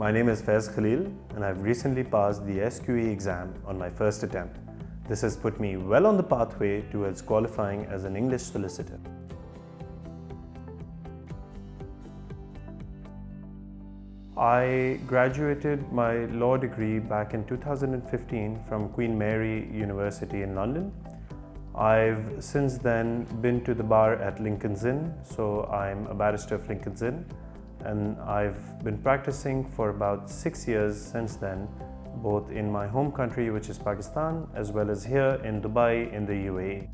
My name is Faiz Khalil and I've recently passed the SQE exam on my first attempt. This has put me well on the pathway towards qualifying as an English solicitor. I graduated my law degree back in 2015 from Queen Mary University in London. I've since then been to the bar at Lincoln's Inn, so I'm a barrister of Lincoln's Inn, and I've been practicing for about 6 years since then, both in my home country, which is Pakistan, as well as here in Dubai in the UAE.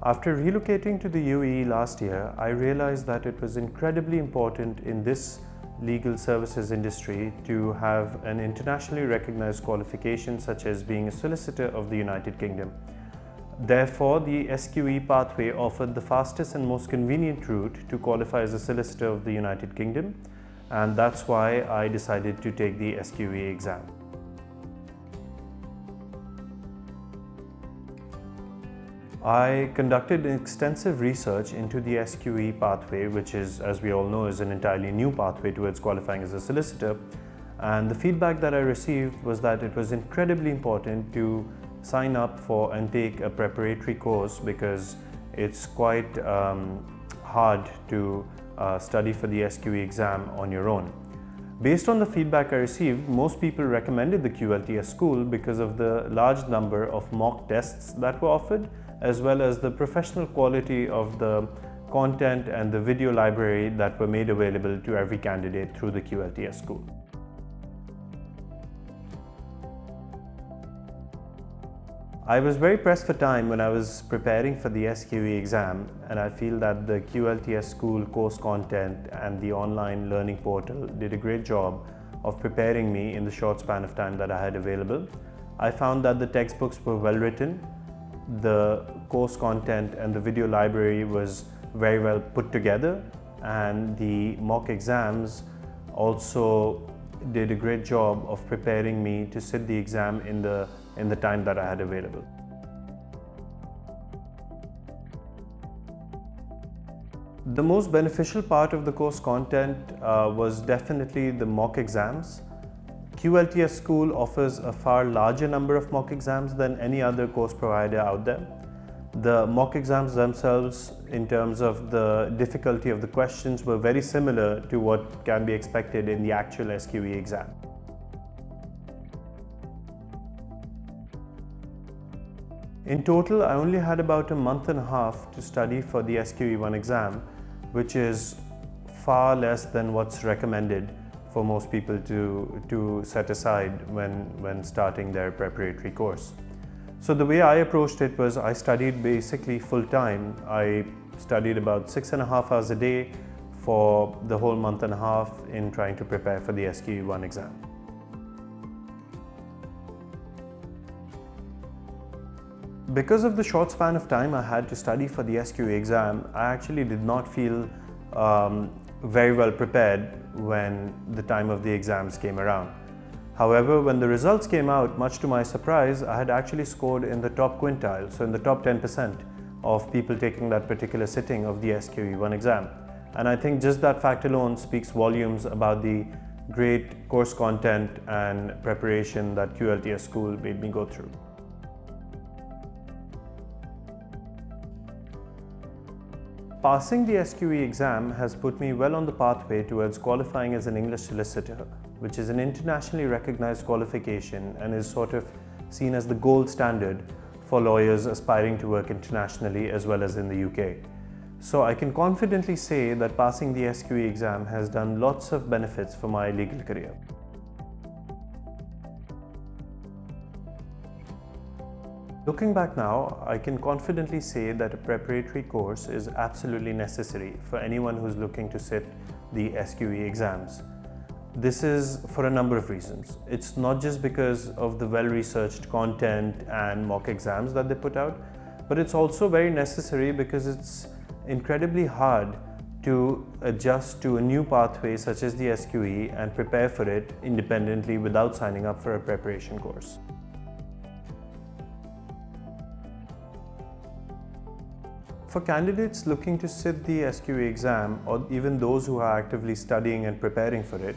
After relocating to the UAE last year, I realized that it was incredibly important in this legal services industry to have an internationally recognized qualification such as being a solicitor of the United Kingdom. Therefore, the SQE pathway offered the fastest and most convenient route to qualify as a solicitor of the United Kingdom, and that's why I decided to take the SQE exam. I conducted extensive research into the SQE pathway, which is, as we all know, is an entirely new pathway towards qualifying as a solicitor. And the feedback that I received was that it was incredibly important to sign up for and take a preparatory course because it's quite hard to study for the SQE exam on your own. Based on the feedback I received, most people recommended the QLTS school because of the large number of mock tests that were offered, as well as the professional quality of the content and the video library that were made available to every candidate through the QLTS school. I was very pressed for time when I was preparing for the SQE exam, and I feel that the QLTS school course content and the online learning portal did a great job of preparing me in the short span of time that I had available. I found that the textbooks were well written, the course content and the video library was very well put together, and the mock exams also did a great job of preparing me to sit the exam in the time that I had available. The most beneficial part of the course content was definitely the mock exams. QLTS school offers a far larger number of mock exams than any other course provider out there. The mock exams themselves, in terms of the difficulty of the questions, were very similar to what can be expected in the actual SQE exam. In total, I only had about a month and a half to study for the SQE1 exam, which is far less than what's recommended for most people to set aside when starting their preparatory course. So the way I approached it was I studied basically full time. I studied about 6.5 hours a day for the whole month and a half in trying to prepare for the SQE1 exam. Because of the short span of time I had to study for the SQE exam, I actually did not feel very well prepared when the time of the exams came around. However, when the results came out, much to my surprise, I had actually scored in the top quintile, so in the top 10% of people taking that particular sitting of the SQE1 exam. And I think just that fact alone speaks volumes about the great course content and preparation that QLTS school made me go through. Passing the SQE exam has put me well on the pathway towards qualifying as an English solicitor, which is an internationally recognized qualification and is sort of seen as the gold standard for lawyers aspiring to work internationally as well as in the UK. So I can confidently say that passing the SQE exam has done lots of benefits for my legal career. Looking back now, I can confidently say that a preparatory course is absolutely necessary for anyone who's looking to sit the SQE exams. This is for a number of reasons. It's not just because of the well-researched content and mock exams that they put out, but it's also very necessary because it's incredibly hard to adjust to a new pathway such as the SQE and prepare for it independently without signing up for a preparation course. For candidates looking to sit the SQE exam, or even those who are actively studying and preparing for it,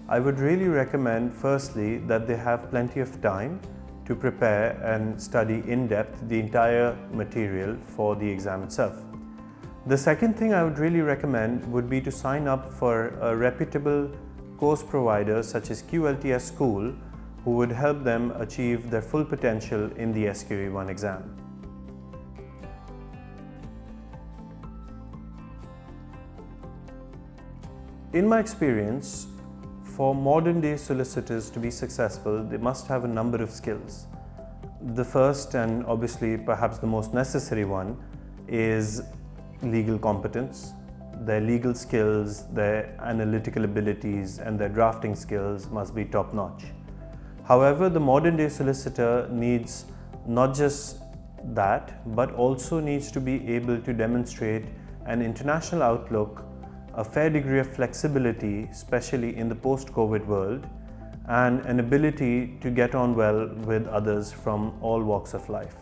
I would really recommend firstly that they have plenty of time to prepare and study in depth the entire material for the exam itself. The second thing I would really recommend would be to sign up for a reputable course provider such as QLTS school, who would help them achieve their full potential in the SQE 1 exam. In my experience, for modern day solicitors to be successful, they must have a number of skills. The first, and obviously perhaps the most necessary one, is legal competence. Their legal skills, their analytical abilities, and their drafting skills must be top-notch. However, the modern day solicitor needs not just that, but also needs to be able to demonstrate an international outlook, a fair degree of flexibility, especially in the post-COVID world, and an ability to get on well with others from all walks of life.